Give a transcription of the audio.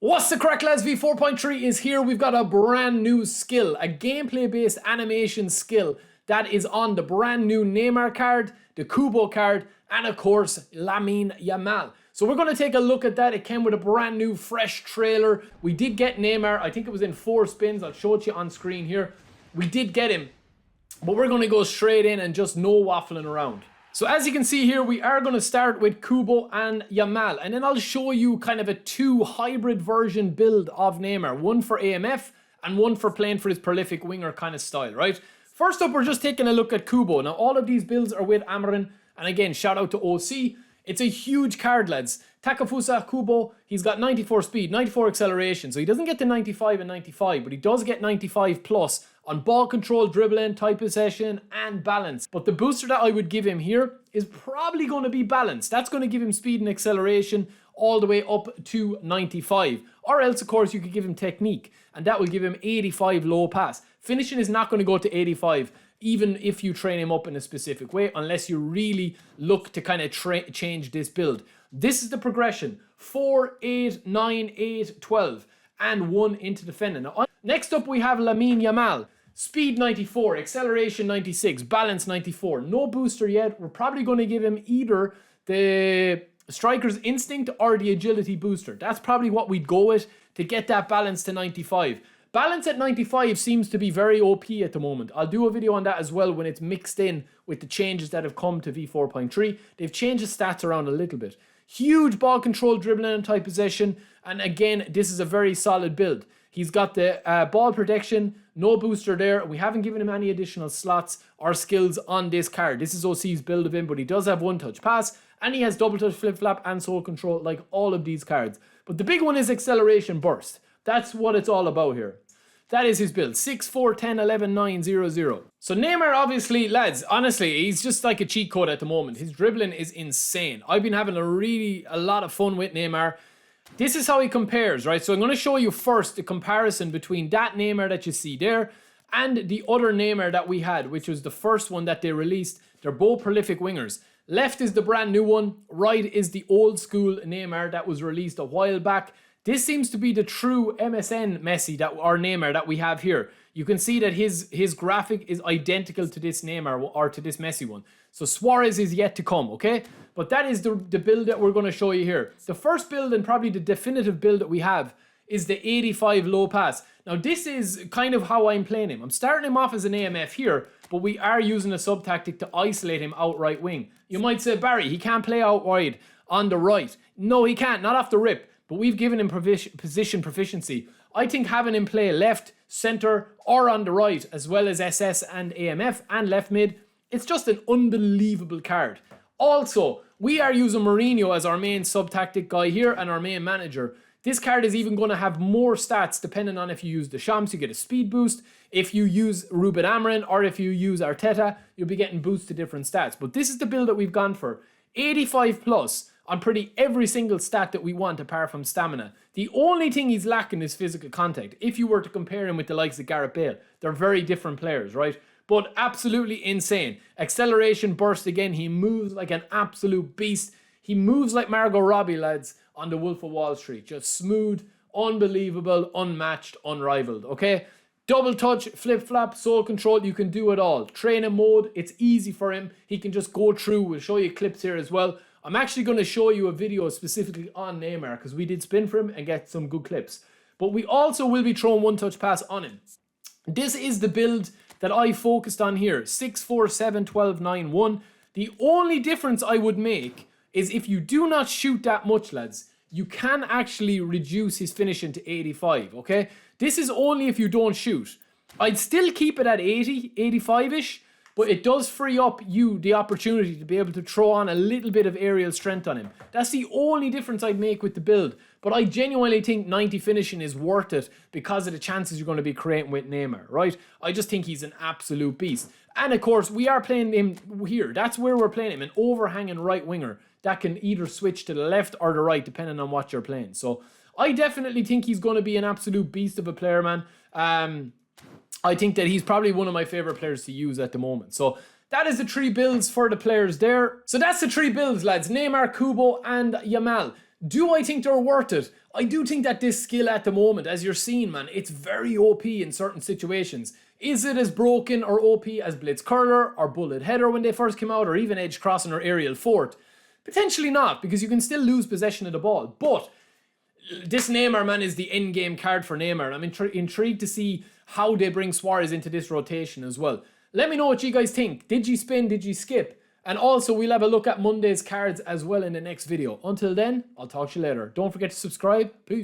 What's the crack, lads? V4.3 is here. We've got a brand new skill, a gameplay-based animation skill that is on the brand new Neymar card, the Kubo card, and of course, Lamine Yamal. So we're going to take a look at that. It came with a brand new, fresh trailer. We did get Neymar. I think it was in 4 spins. I'll show it to you on screen here. We did get him, but we're going to go straight in and just no waffling around. So as you can see here, we are going to start with Kubo and Yamal, and then I'll show you kind of a 2 hybrid version build of Neymar. One for AMF and one for playing for his prolific winger kind of style, right? First up, we're just taking a look at Kubo. Now, all of these builds are with Amarin, and again, shout out to OC. It's a huge card, lads. Takefusa Kubo, he's got 94 speed, 94 acceleration, so he doesn't get to 95 and 95, but he does get 95 plus on ball control, dribbling, tight possession, and balance. But the booster that I would give him here is probably going to be balance. That's going to give him speed and acceleration all the way up to 95. Or else, of course, you could give him technique, and that will give him 85 low pass. Finishing is not going to go to 85, even if you train him up in a specific way, unless you really look to kind of change this build. This is the progression: 4, 8, 9, 8, 12, and 1 into defending. Now, next up, we have Lamine Yamal. Speed 94, acceleration 96, balance 94. No booster yet. We're probably going to give him either the striker's instinct or the agility booster. That's probably what we'd go with to get that balance to 95. Balance at 95 seems to be very OP at the moment. I'll do a video on that as well when it's mixed in with the changes that have come to V4.3. They've changed the stats around a little bit. Huge ball control, dribbling and tight possession. And again, this is a very solid build. He's got the ball protection, no booster there. We haven't given him any additional slots or skills on this card. This is OC's build of him, but he does have one-touch pass, and he has double-touch flip-flap and soul control like all of these cards. But the big one is acceleration burst. That's what it's all about here. That is his build, 6, 4, 10, 11, 9, 0, 0. So Neymar, obviously, lads, honestly, he's just like a cheat code at the moment. His dribbling is insane. I've been having a lot of fun with Neymar. This is how he compares, right? So I'm going to show you first the comparison between that Neymar that you see there and the other Neymar that we had, which was the first one that they released. They're both prolific wingers. Left is the brand new one. Right is the old school Neymar that was released a while back. This seems to be the true MSN Messi or Neymar that we have here. You can see that his graphic is identical to this Neymar or to this Messi one. So Suarez is yet to come, okay? But that is the build that we're going to show you here. The first build and probably the definitive build that we have is the 85 low pass. Now this is kind of how I'm playing him. I'm starting him off as an AMF here, but we are using a sub tactic to isolate him out right wing. You might say, Barry, he can't play out wide on the right. No, he can't, not off the rip. But we've given him position proficiency. I think having him play left, center, or on the right, as well as SS and AMF and left mid, it's just an unbelievable card. Also, we are using Mourinho as our main sub-tactic guy here and our main manager. This card is even going to have more stats depending on if you use the Shams, you get a speed boost. If you use Ruben Amorim or if you use Arteta, you'll be getting boosts to different stats. But this is the build that we've gone for. 85 plus on pretty every single stat that we want apart from stamina. The only thing he's lacking is physical contact. If you were to compare him with the likes of Gareth Bale, they're very different players, right? But absolutely insane. Acceleration burst again. He moves like an absolute beast. He moves like Margot Robbie, lads, on the Wolf of Wall Street. Just smooth, unbelievable, unmatched, unrivaled, okay? Double touch, flip-flap, soul control, you can do it all. Training mode, it's easy for him. He can just go through. We'll show you clips here as well. I'm actually going to show you a video specifically on Neymar because we did spin for him and get some good clips. But we also will be throwing one-touch pass on him. This is the build that I focused on here. 6, 4, 7, 12, 9, 1. The only difference I would make is if you do not shoot that much, lads, you can actually reduce his finishing to 85, okay? This is only if you don't shoot. I'd still keep it at 80, 85-ish, but it does free up you the opportunity to be able to throw on a little bit of aerial strength on him. That's the only difference I'd make with the build. But I genuinely think 90 finishing is worth it because of the chances you're going to be creating with Neymar, right? I just think he's an absolute beast. And of course, we are playing him here. That's where we're playing him, an overhanging right winger that can either switch to the left or the right depending on what you're playing. So I definitely think he's going to be an absolute beast of a player, man. I think that he's probably one of my favorite players to use at the moment. So that is the 3 builds for the players there. So that's the 3 builds, lads. Neymar, Kubo, and Yamal. Do I think they're worth it? I do think that this skill at the moment, as you're seeing, man, it's very OP in certain situations. Is it as broken or OP as Blitz Curler or Bullet Header when they first came out, or even Edge Crossing or Aerial Fort? Potentially not, because you can still lose possession of the ball. But this Neymar, man, is the end game card for Neymar. I'm intrigued to see how they bring Suarez into this rotation as well. Let me know what you guys think. Did you spin? Did you skip? And also, we'll have a look at Monday's cards as well in the next video. Until then, I'll talk to you later. Don't forget to subscribe. Peace.